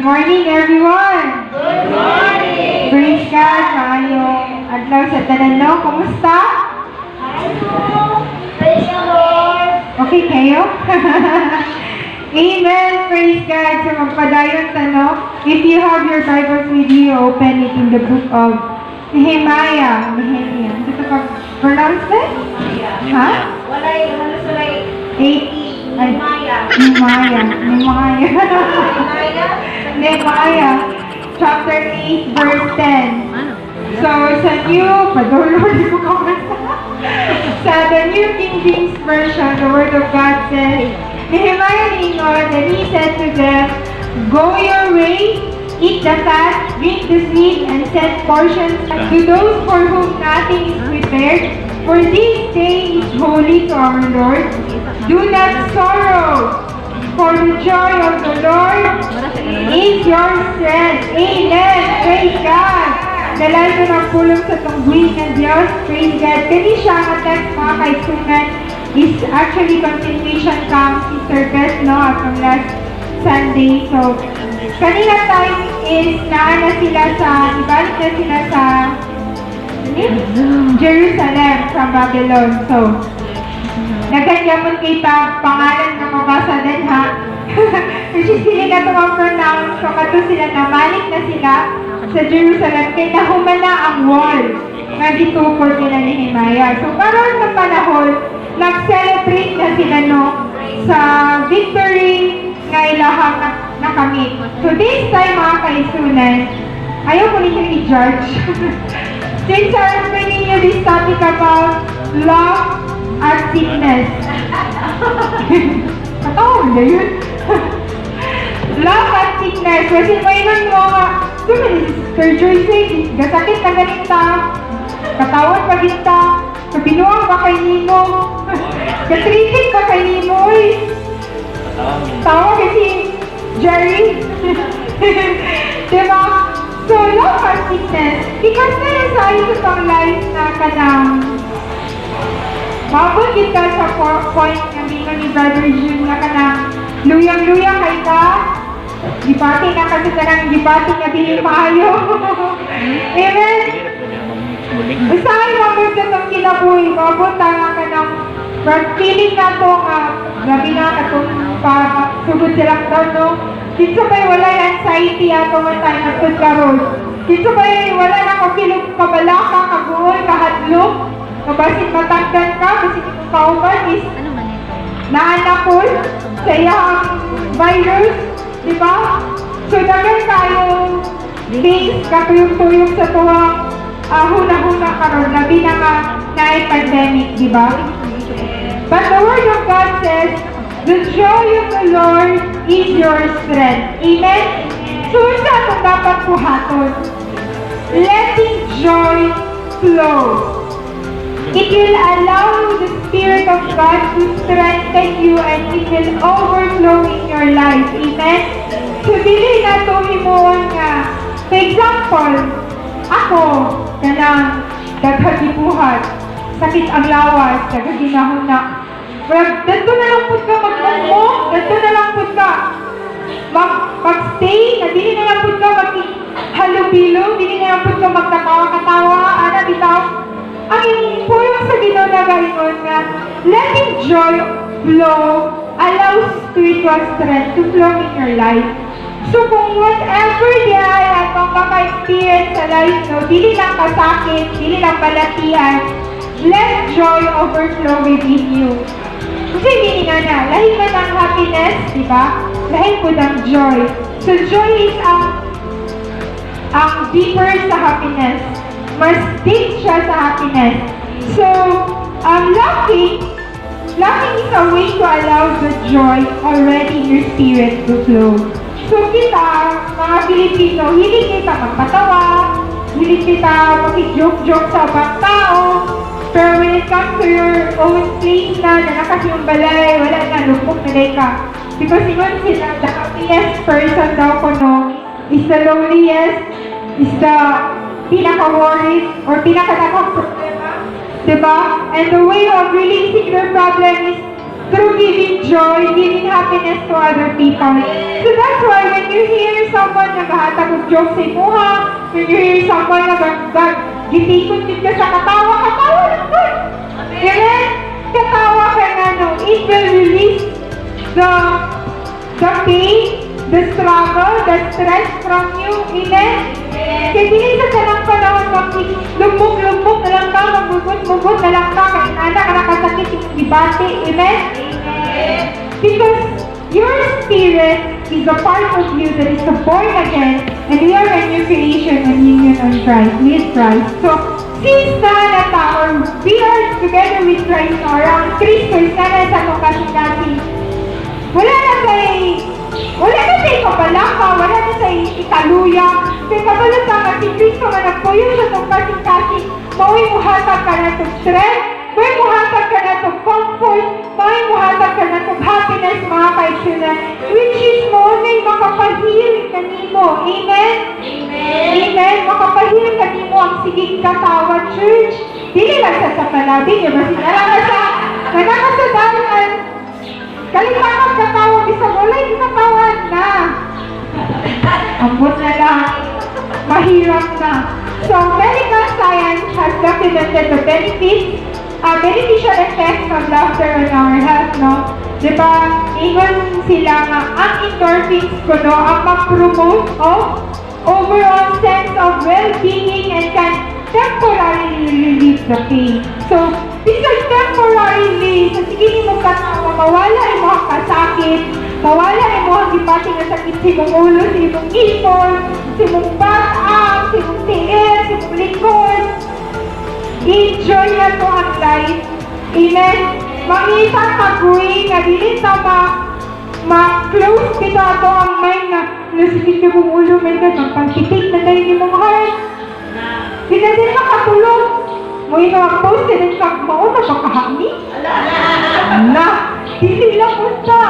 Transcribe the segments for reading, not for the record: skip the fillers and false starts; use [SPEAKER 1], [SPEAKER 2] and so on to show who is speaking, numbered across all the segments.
[SPEAKER 1] morning, everyone!
[SPEAKER 2] Good morning!
[SPEAKER 1] Praise God! Maayong adlaw sa tanan, no? Kumusta?
[SPEAKER 2] Praise the Lord!
[SPEAKER 1] Okay kayo? Amen! Praise God! So magpadayon tanong. If you have your Bibles with you, open it in the book of Nehemiah. Ito pag-pronounce ba? Ha?
[SPEAKER 2] Walay.
[SPEAKER 1] 8.
[SPEAKER 2] Maya.
[SPEAKER 1] Nehemiah, chapter 8, verse 10. So, sa New, padulong ko sa the New King James Version, the Word of God says, Nehemiah ingon, and he said to them, go your way, eat the fat, drink the sweet, and send portions to those for whom nothing is prepared. For this day is holy to our Lord. Do not sorrow, for the joy of the Lord is your strength. Amen. Praise God. Dahil ito ng pulong sa tungguin ng Diyos. Praise God. Kani siya ang text mga kaisunan is actually continuation from Sister Beth, no, from last Sunday. So, kanina time is naana sila sa, ibalik na sila sa Jerusalem from Babylon. So, nagkagyapon kay pangalan na mabasa din ha. Which is sila na tumang-pronounce. So, kato sila namalik na sila sa Jerusalem. Kaya nahuman na ang wall na gitukod nila ni Nehemiah. So, karon ng panahon, nag-celebrate na sila no, sa victory nga ilahang nakamit. So, this time mga kaisunan, ayaw ko ninyo i-judge. Since I'm bringing you this topic about love at sickness. Katawag na yun. Love at sickness. Kasi mayroon mo nga, Sister Joyce, gasakit ka galing ta, katawad pa din ta, kabinuang pa kay Nimo, katrikit pa kay Nimo, tawa kasi Jerry. Diba? So, love at sickness, because na yung sa ito pang life na kanang mabot kita sa point na bingo ni Brother June na kanang luyang-luyang kay ka, gipati na kasi kanang gipati niya dili maayo. Amen? Usahay mabot ka itong kinabuhi, mabot nga kanang feeling na to nga, grabe na katong sugod silang doon, no? Dito ba'y wala anxiety ato man tayo nagtudkaroon? Dito ba'y wala na kapilog kabalaka, kaguol, kahadlok? Kabasin matagdan ka, kasi itong kauban is naanakol sa iyang virus, di ba? So, dagan tayo things katuyong-tuyong sa tuwang huna-huna karon labi na nga na-pandemic, di ba? But the Word of God says, the joy of the Lord is your strength. Amen? So, sa itong dapat buhaton, letting joy flow. It will allow the Spirit of God to strengthen you and it will overflow in your life. Amen? So, dili na ito himuon nga. For example, ako, kanang daghagibuhat, sakit ang lawas, daghaginahuna. Well, dito na lang po ka magmumok, dito na lang po ka mag-stay, na dili na lang po ka mag-halubilo, dili na lang po ka magkatawa-katawa, ana bitaw. Ang pulong sa Ginoo na gaingon nga, letting joy flow allows spiritual strength to flow in your life. So kung whatever di ay atong maka-experience sa life, no, dili lang kasakit, dili lang balatian, let joy overflow within you. Kasi meaning na, lahi man ang happiness, di ba? Lahi po ang joy. So joy is ang deeper sa happiness. Mas deep siya sa happiness. So, laughing is a way to allow the joy already in your spirit to flow. So kita, mga Pilipino, hindi kita magpatawa, hindi kita makik-joke-joke sa ibang tao, pero when it comes to your own place na kasi yung balay, wala na, lupok na day ka. Because yun sila, the happiest person daw ko no, is the loneliest, is the pinaka-worried, or pinaka-nakang problema. Diba? And the way of releasing their problem is through giving joy, giving happiness to other people. So that's why when you hear someone naghahatag og joke sa imuha, when you hear someone gitikot ka sa katawa lang good. Amen? Katawa ka na, no? It will release the pain, the struggle, the stress from you. Amen? Kaya dili sa tanang panahon, lumbog-lumbog na lang ka, magbugot-bugot na lang ka, kaya anak ka nakasakit yung dibati. Amen? Because your spirit is a part of you that is born again, and we are a new creation and union on Christ, with Christ. So, since na tao, we are together with Christ, or ang Kristo is na sa itong kasing-kasing. Wala na tayo kapalaka, wala na tayo ikaluya. Kaya kabalata si Kristo na nagpuyo sa itong kasing-kasing, mauwi mo hatag ka na itong strength, mauwi mo hatag ka na itong comfort, mauwi mo hatag ka na itong happiness, mga kaisunan, which is mo na makapahiling kanimo. Amen? Amen? Makapahiling kanimo ang sigig katawa, church. Dili lang sa panabi, diba? Nanaka sa dalan, kalimutan katawa, bisa walay kinatawan na. Ambot na lang. Mahirap na. So, medical science has documented the beneficial effects of laughter on our health, no? Diba, ingon sila nga, ang endorphins ko, no, ang mag-promote of overall sense of well-being and can temporarily relieve the pain. So, these are temporarily, so sige ni mo katawa, mawala yung mga kasakit, mawala yung mga gipati na sakit sa imong ulo, sa imong ipon, sa imong batak, sa imong tiil, sa imong likod. Enjoy na to ang life. Amen? Mangita kaguin na dili ta ma-close kita ato ang mind na nasikit ka mong ulo, may ka magpangkitik na tayo ni mong heart. Di na din makatulog. Mo yung mag-post din sa mauna makahami. Na, hindi lang punta.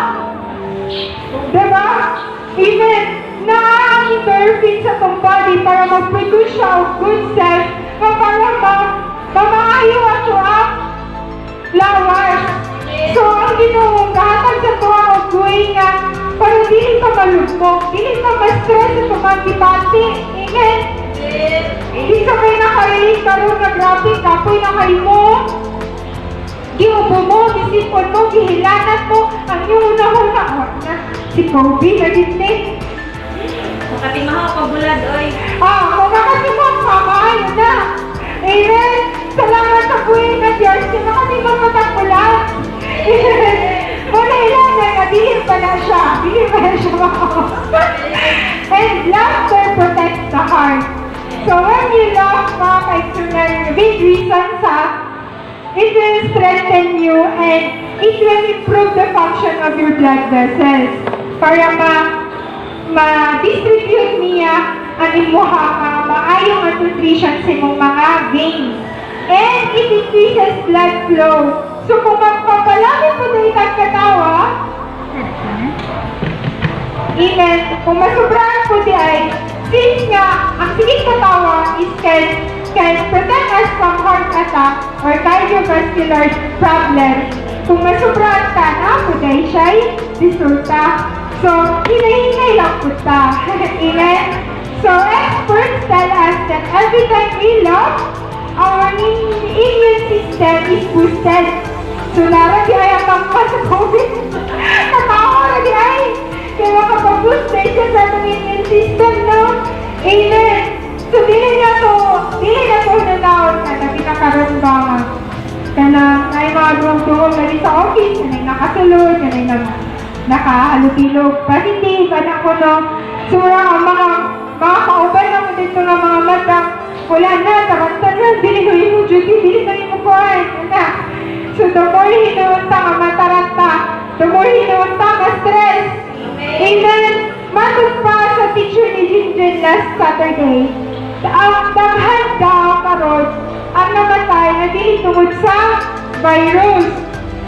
[SPEAKER 1] Diba? Amen? Na ang endorphin sa itong body para mag-produce siya of good self na para mamaayo ato ang lawas. So, ang ginawang kahatag sa tuwa o buhay nga para dili ka malugmok, dili ka ma-stress at tumagipati. Amen? Hindi ka kayo nakarelate karoon na grabe, kapoy na kayo mo. Giubo mo, gisipon mo, gihilanat mo, ang iyong una-una. Na, si Kobe na din eh.
[SPEAKER 2] Makati maha pabulad, oy.
[SPEAKER 1] Kung makati mo, mamahay na. Amen? Salamat sa buhay na Diyos, makati mo matagpulan. Muna ilan na, bilhin pa na siya. Bilhin pa na siya. And laughter protects the heart. So when you laugh, mga kaitsunan, big reasons it will strengthen you and it will improve the function of your blood vessels. Para ma-distribute niya ang imuha, maayong ang nutrition sa imong mga veins. And it increases blood flow. So kung magpapalami po na itagkatawa, amen, kung masubrahan po di ay, since nga, ang sigig katawa is can protect us from heart attack or cardiovascular problems. Kung masubrahan ka na po dahil siya'y resulta. So, hinay-hinay lang po ta. Amen? So, experts tell us that every time we laugh, our immune system is boosted. So, lara di ay ang pangpa sa COVID. Katawa na di ay. Kaya makapag-boost na siya sa atong immune system, no? Amen. So, dili na to nanawag na pinakaroon ba nga. Kaya na mga duwag-duwag na rin sa office, na nakasulod, na nakahalupilog. Pero hindi, ganang ko, no? So, ang mga kauban na mo dito ng mga mata, wala na, tarantan na, dili ko yung duty, dili ko yung kukuhan, na. So, the more hinuunta ka mataranta, the more hinuunta ka stress. Amen. Matod pa sa teacher ni Jinjin last Saturday, ang daghan daw karon ang namatay na dili tungod sa virus,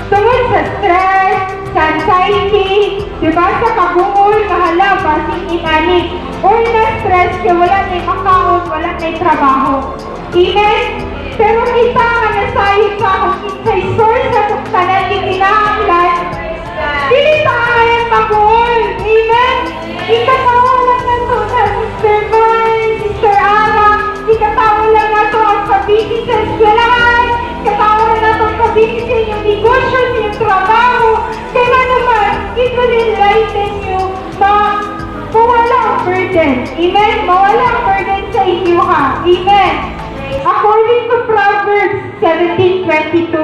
[SPEAKER 1] tungod sa stress, sa anxiety, diba sa kagungol, kahala, basing inani, or na-stress kaya wala na makaon, wala na trabaho. Amen? Pero kita nga nasayod ka kung kinsay source sa tanan yung kinahanglan enlighten you, mawala ang burden. Amen? Mawala ang burden sa inyo ha. Amen? According to Proverbs 17:22,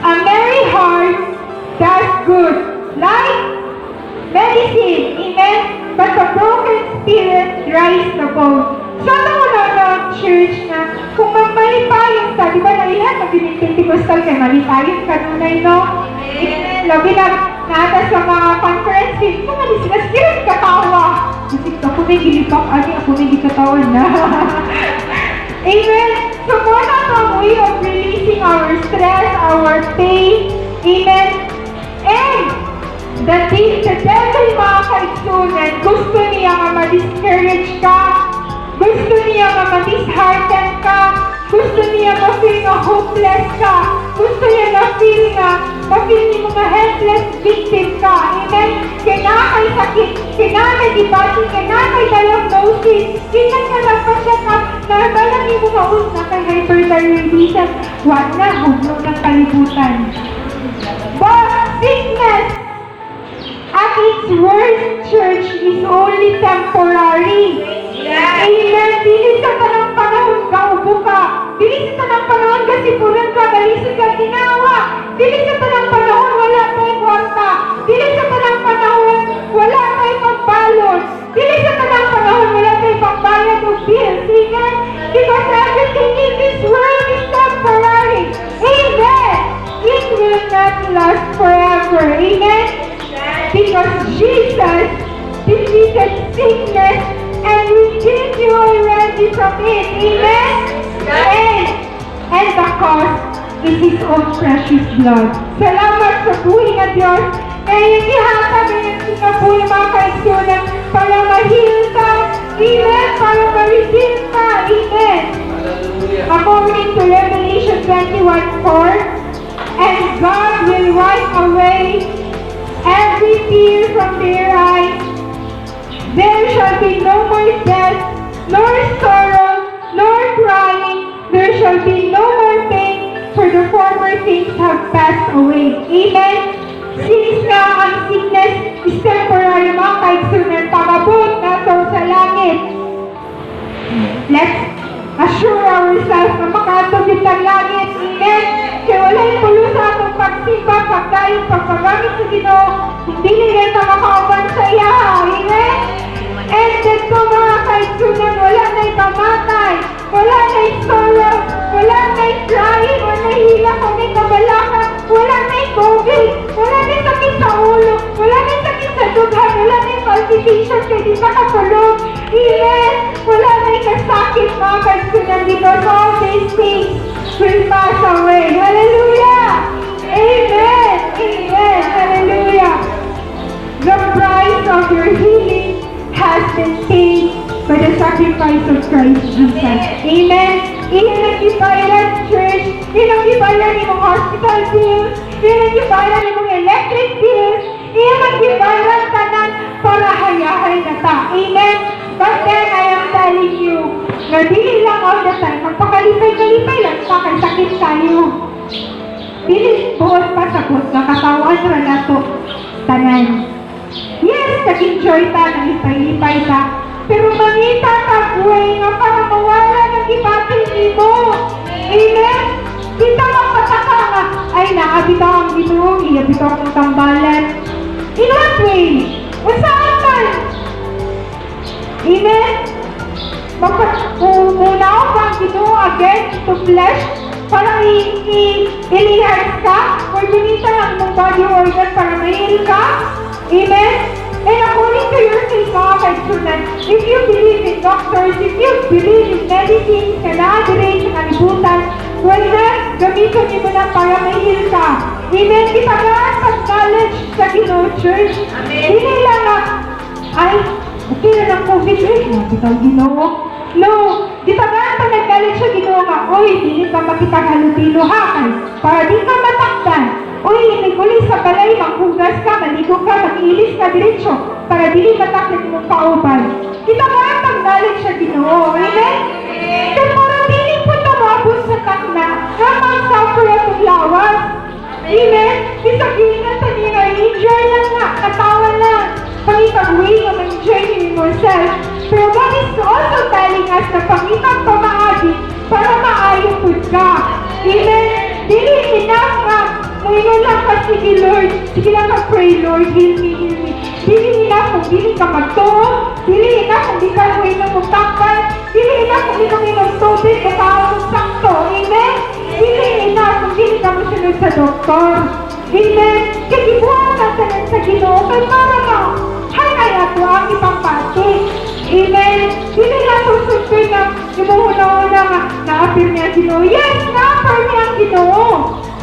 [SPEAKER 1] a merry heart does good, like medicine. Amen? But a broken spirit dries the bone. Sana wala na ang church na kung mali tayong sa, di ba na ilan magiging Pentecostal kay mali tayong kanunay, no? Labi na nata sa mga conferences, kung mali sila, spirit katawa. Kasi ako may gilipap, ako may gikatawan na. Amen? So more na ang way of releasing our stress, our pain. Amen? And the devil, mga kaigsunan, gusto niya nga ma-discourage ka, gusto niya nga ma-dishearten ka, gusto niya ma-feel nga hopeless ka, gusto niya ma-feel ni mga helpless victim ka. Amen? Kaya sakit, kaya may debate, kaya may diagnosis, kaya ka nagpa-check up, nabalagin mo maun na kay hyperthyroidism, wag na, hugno ng kalibutan. But sickness at its worst, church, is only temporary. Amen. Dili sa tanang panahon kaubo ka. Dili sa tanang panahon kasi punan ka, balisod ka ginawa. Dili sa tanang panahon wala tayong kwarta. Dili sa tanang panahon wala tayong pagbalot. Dili sa tanang panahon wala tayong pagbayad o bills. Amen. Because everything in this world is temporary. Amen. It will not last forever. Amen. Because Jesus defeated sickness and redeemed you already from it. Amen? And the cost is His own precious blood. Salamat sa buhay na Diyos. Ngayon ihatag ngayon sa buhay mga kaigsunan para ma-heal ka. Amen? Para ma-redeem ka. Amen? According to Revelation 21:4, and God will wipe away every tear from their eyes. There shall be no more death, nor sorrow, nor crying. There shall be no more pain, for the former things have passed away. Amen? Since nga ang sickness is temporary, mga kaigsunan, pagabot na ito sa langit. Let's assure ourselves na makatugid ang langit. Amen? Kaya wala'y pulo sa atong pagsimba, pagdayon, pagpagamit sa Ginoo, hindi nila na makauban sa iya. Amen? And dito mga kaigsunan, wala na'y pamatay, wala na'y sorrow, wala na'y crying, wala na'y hila, wala na'y kabalakan, wala na'y COVID, wala na'y sakit sa ulo, wala na'y sakit sa dughan, wala na'y palpitation, kaya di nakatulog. Amen? Wala na'y kasakit mga kaigsunan, because all these things will pass away. Hallelujah! Amen! Amen! Hallelujah! The price of your healing has been paid by the sacrifice of Christ Jesus. Amen? Iyan ang ibayaran, church. Iyan ang ibayaran ng mga hospital bills. Iyan ang ibayaran ng mga electric bills. Iyan ang ibayaran tanan para hayahay na ta. Amen? But then I am telling you, na dili lang all the time, magpakalipay-kalipay lang, sakit tayo. Dili buot pa sakot, nakatawan ra na to, tanan. Yes, nag-enjoy ta, nalipay-lipay ta, pero mangita ka buhay nga para mawala ng ibatin mo. Amen? Kita magpataka nga, ay naabita ang Ginoo, iabita akong tambalan. In what way? Usahan man? Amen? Magpapunaw ka ang Ginoo again to flesh para i-enhance ka or gamitan ang mong body organ para ma-heal ka. Amen? And according to your faith, mga kaigsunan, if you believe in doctors, if you believe in medicine, kailangan sa kalibutan, well then, gamitin niyo na para ma-heal ka. Amen? Itagaan pag-knowledge sa Ginoo Church. Hindi lang ay, okay na ng COVID, bitaw Ginoo. No, di pa nga pa nag-knowledge sa Ginoo nga, oy, hindi ka makipaghalutilo ha, para di ka matakdan. Uy, uli sa balay, maghugas ka, maligo ka, mag-ilis ka diretsyo, para dili matakit mong kauban. Kita ba ang mag-knowledge sa Ginoo? Amen? Kaya parang dili po tumabos sa takna, na mag-suffer at lawas. Amen? Isa gina sa nila, enjoy lang nga, natawa kang way of enjoying yourself. Pero God is also telling us na pangitang pamaagi para maayong food ka. Amen? Dili enough nga. Muingon lang ka, sige Lord. Sige lang ka pray, Lord. Heal me, heal me. Dili enough kung dili ka magtuon. Dili enough kung di ka uwinom mong takpan. Dili enough kung di ka uwinom tubig o tao mong sakto. Amen? Dili enough kung dili ka masunod sa doktor. Amen? Kagibuhan ka tanan sa Ginoo kay para ka. Hanay ato ang ipapati. Amen? Dili na susunod na yung nga na-appear niya ang Ginoo. Yes, na-appear niya ang Ginoo.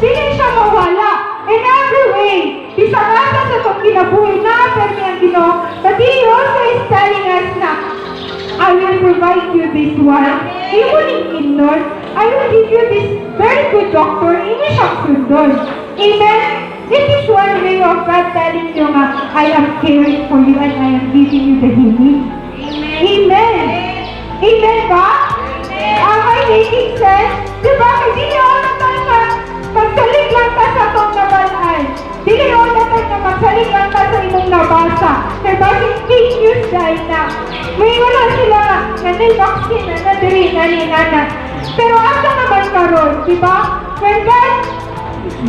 [SPEAKER 1] Dili siya mawala. In every way. Isarata sa itong kinabuhi na-appear niya ang Ginoo. But He also is telling us na I will provide you this one. Even in Lord, I will give you this very good doctor. Hindi siyang sundon. Amen? This is one way of God telling you nga, I am caring for you and I am giving you the healing. Amen. Amen ba? Am I making sense? Diba? Hindi all the time na magsalig lang ka sa itong nabalaan. Hindi all the time na magsalig lang ka sa imong nabasa. Diba? Fake news dahil na. May wala sila na vaccine na nadiri na ninana. Pero asa naman karon, diba? When God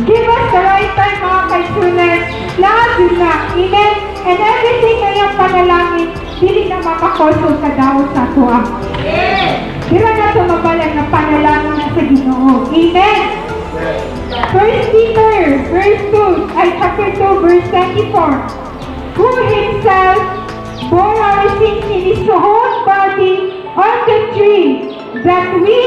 [SPEAKER 1] give us the right time, mga kaisunan, lahat yun na. Amen? And everything na yung panalangin, hindi na makakosol ka daw sa tuwa. Dira na tumabalan na panalangin na sa Ginoo. Amen? 1 Peter, verse 2, chapter 2, verse 24. Who himself bore our sins in his own body on the tree, that we,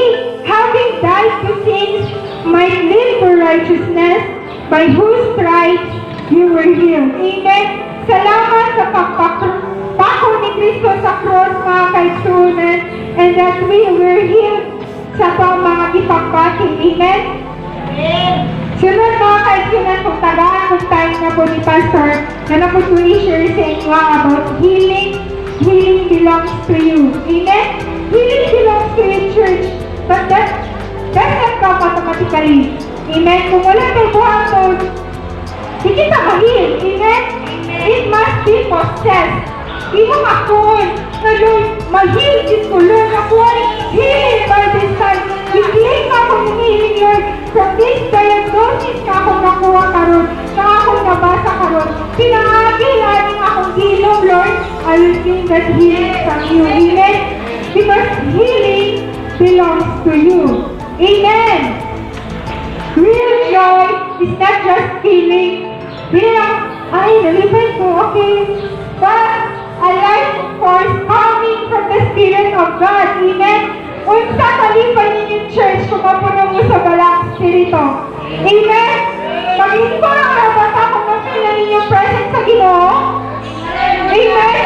[SPEAKER 1] having died to sins, might live for righteousness, by whose stripes you were healed. Amen? Salamat sa pagpako ni Kristo sa cross, mga kaisunan, and that we were healed sa itong mga ipagpati. Amen? Sunod, mga kaisunan, kung tagaan kung tayo na po ni Pastor, na na po i-share sa inyo about healing. Healing belongs to you. Amen? Healing belongs to you, church. But that doesn't come automatically. Amen? Kung wala kayo buhaton, hindi kita ma-heal. Amen? It must be possessed. Di mo makon na Lord, ma-heal this ko, Lord. Ako ay healing by this time. I-claim ako ng healing, Lord. From this diagnosis ka akong nakuha karon, na akong nabasa karon. Pinangagi-laning akong ilong, Lord. I will bring that healing from you. Amen? Because healing belongs to you. Amen. Real joy is not just feeling. Hindi lang, ay, nalipay ko, okay. But a life force coming from the Spirit of God. Amen. Unsa kalipay ninyong church kung mapuno mo sa balang Espiritu. Amen. Pag-hindi ko lang nabasa kung mapil na ninyong presence sa Ginoo. Amen.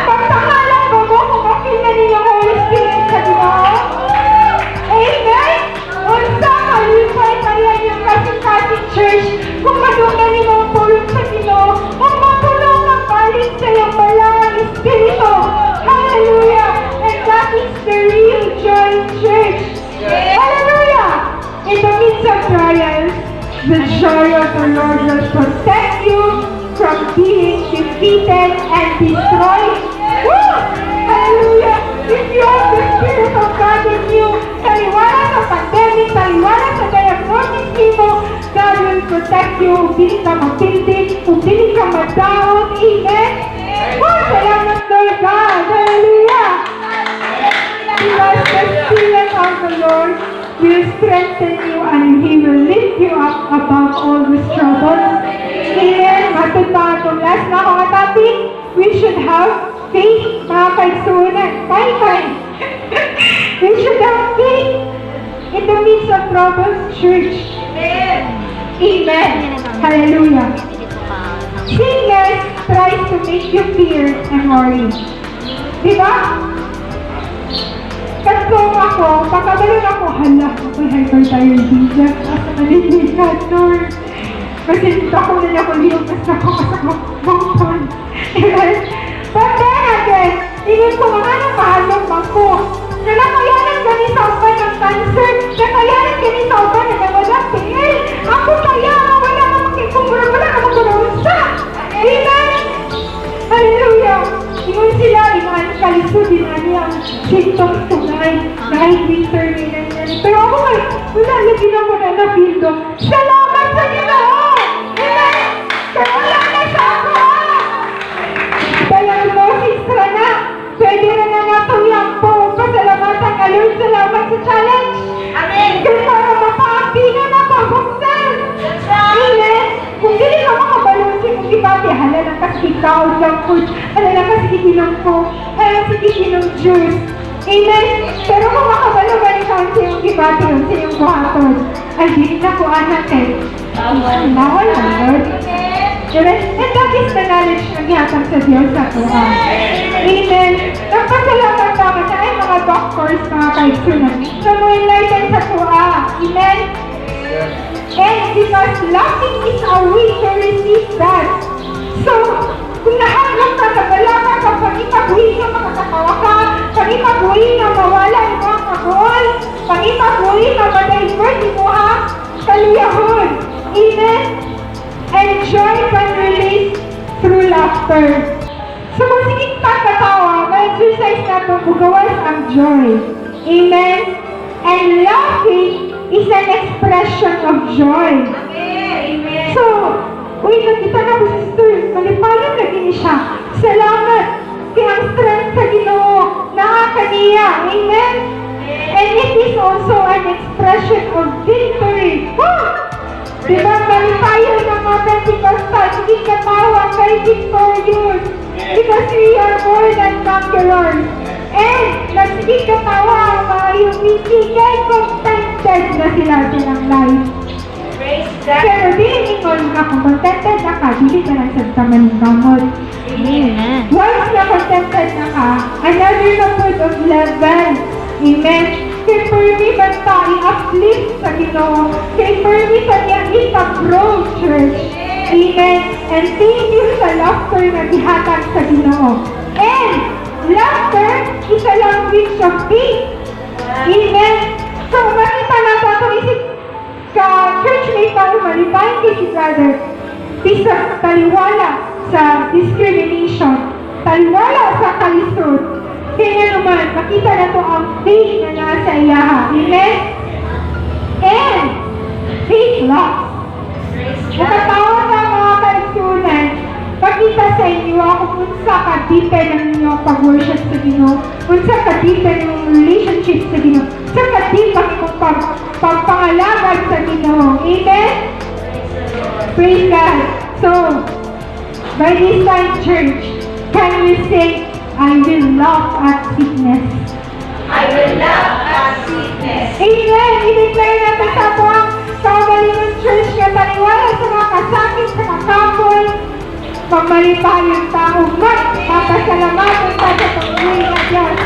[SPEAKER 1] Pagtangalan ba mo kung mapil na ninyong Holy Spirit sa Ginoo. Amen. Unsa kalipay kaya yung kasing-kasing church kung madungan niyo ang tulong sa Ginoo, kung mapulong ang balik sa iyong balang Espiritu. Hallelujah. And that is the real joy in church. Hallelujah. In the midst of trials, the joy of the Lord will protect you from being defeated and destroyed. Woo! Hallelujah. If you have the Spirit of God in you, taliwala sa pandemic, taliwala sa diagnosis mo, God will protect you. Kung dili ka magpindig, kung dili ka mag-down. Amen? Oh, salamat Lord God. Hallelujah. Because the Spirit of the Lord will strengthen you and He will lift you up above all these troubles. Amen. Matod mga itong last na mga topic, we should have faith, mga kaisunan. Time. We should have faith in the midst of troubles, church. Amen. Hallelujah. Sickness tries to make you fear and worry. Diba? Kasi ako, pagkabalon ako, hala, may hyperthyroidism. Asa manilikat, Lord. Kasi ako na niya ko liyong mas ako bangkon. But then again, tingin ko mga nakahalong bangko. Nalakayanan gani sa upan ng cancer. Nakayanan gani sa upan na nawalang tingin. Ako kaya, wala ka makikungura, wala ka magkurunsa. Amen? Hallelujah. symptoms ko kahit winter nila yan. Pero ako wala lagi na ko na na-feel ko. Salamat sa Ginoo! Amen! Kaya wala na sa ako! Diagnosis ka na! Pwede na na natuyang po! Pasalamatan ka, Lord! Salamat sa challenge!
[SPEAKER 2] Amen.
[SPEAKER 1] Kaya para mapaapi na mapabuksan!
[SPEAKER 2] That's right.
[SPEAKER 1] Amen! Kung hindi ka makabalong si kung ibati, hala lang kasi ikaw ng food, hala lang kasi ikinom ko, hala lang kasi ikinom juice. Amen! Pero kung makabalong ba ikaw sa iyong ibati, sa iyong buhaton, ay di na ko anak eh. Nawal ang Lord. Amen? And that is the knowledge na gihatag sa Diyos sa tuwa. Amen. Nagpasalamat naman na ay mga doctors, mga kaitsunan, na mo enlighten sa tuwa. Amen. And because laughing is a way to receive that. So, kung nahaglang ka, nagala ka, kapag ipag-uwi ka, makakatawa ka, pag ipag-uwi na mawala yung mga kagool, pag ipag-uwi na ma-divert mo ha, kaliyahon. Amen. And joy can release through laughter. So kung sige pagkatawa, ma-exercise na itong bugawas ang joy. Amen? And laughing is an expression of joy.
[SPEAKER 2] Amen.
[SPEAKER 1] So, uy, nakita na ko si Sister, malipalan lagi ni siya. Salamat! Kaya ang strength sa Ginoo, nakakaniya. Amen? And it is also an expression of victory. Woo! Diba, malipayan ng mga Pentecostal, hindi katawa kay victorious. Because we are more than conquerors. And, nagsigit katawa ang mga humiti, kaya contented na sila silang life.
[SPEAKER 2] Praise God.
[SPEAKER 1] Pero di ingon ka kung contented na ka, hindi ka lang sa taman-gamot.
[SPEAKER 2] Amen.
[SPEAKER 1] Once na contented na ka, another na put of level. Amen. Kaya for me, basta i-uplift sa Ginoo. Kaya for me, sa niya ita-grow, church. Amen. And thank you sa laughter na gihatag sa Ginoo. And laughter is a language of peace. Amen. So, makita na sa ito isip ka churchmate na umalipahin kay si brother. Peace of taliwala sa discrimination. Taliwala sa kalisod. Kaya naman, makita na to ang faith na nasa iyaha. Amen? And faith loves. Nakatawa na mga kaigsunan, pakita sa inyo ako kung sa ka-deepen ng inyong pag-worship sa Ginoo, kung sa ka-deepen ng relationship sa Ginoo, sa ka-deepen ng pagpangalagad sa Ginoo. Amen? Praise God. So, by this time, church, can you say, I will laugh at sickness?
[SPEAKER 2] I will laugh at sickness.
[SPEAKER 1] Amen! I-declare natin sa buong kagalingan church na taniwala sa mga kasakit, sa mga kapoy, pagmalipay yung tao, magpapasalamatan tayo sa pag-uwi na Diyos.